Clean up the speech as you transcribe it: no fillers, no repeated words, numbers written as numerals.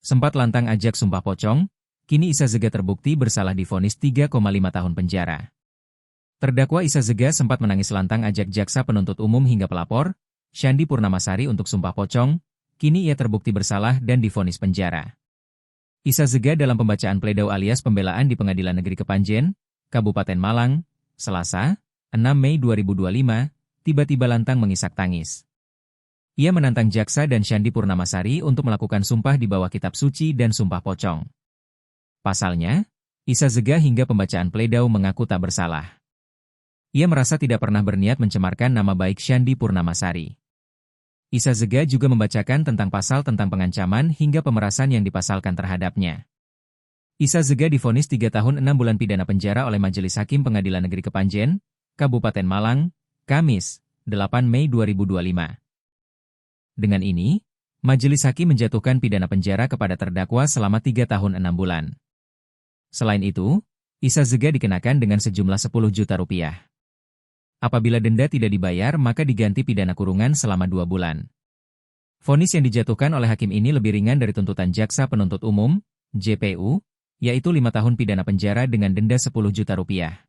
Sempat lantang ajak sumpah pocong, kini Isa Zega terbukti bersalah divonis 3,5 tahun penjara. Terdakwa Isa Zega sempat menangis lantang ajak jaksa penuntut umum hingga pelapor, Shandy Purnamasari untuk sumpah pocong, kini ia terbukti bersalah dan divonis penjara. Isa Zega dalam pembacaan pledoi alias pembelaan di Pengadilan Negeri Kepanjen, Kabupaten Malang, Selasa, 6 Mei 2025, tiba-tiba lantang mengisak tangis. Ia menantang jaksa dan Shandy Purnamasari untuk melakukan sumpah di bawah kitab suci dan sumpah pocong. Pasalnya, Isa Zega hingga pembacaan pledoi mengaku tak bersalah. Ia merasa tidak pernah berniat mencemarkan nama baik Shandy Purnamasari. Isa Zega juga membacakan tentang pasal tentang pengancaman hingga pemerasan yang dipasalkan terhadapnya. Isa Zega divonis 3 tahun 6 bulan pidana penjara oleh Majelis Hakim Pengadilan Negeri Kepanjen, Kabupaten Malang, Kamis, 8 Mei 2025. Dengan ini, Majelis Hakim menjatuhkan pidana penjara kepada terdakwa selama 3 tahun 6 bulan. Selain itu, Isa Zega dikenakan dengan sejumlah 10 juta rupiah. Apabila denda tidak dibayar maka diganti pidana kurungan selama 2 bulan. Vonis yang dijatuhkan oleh hakim ini lebih ringan dari tuntutan jaksa penuntut umum, JPU, yaitu 5 tahun pidana penjara dengan denda 10 juta rupiah.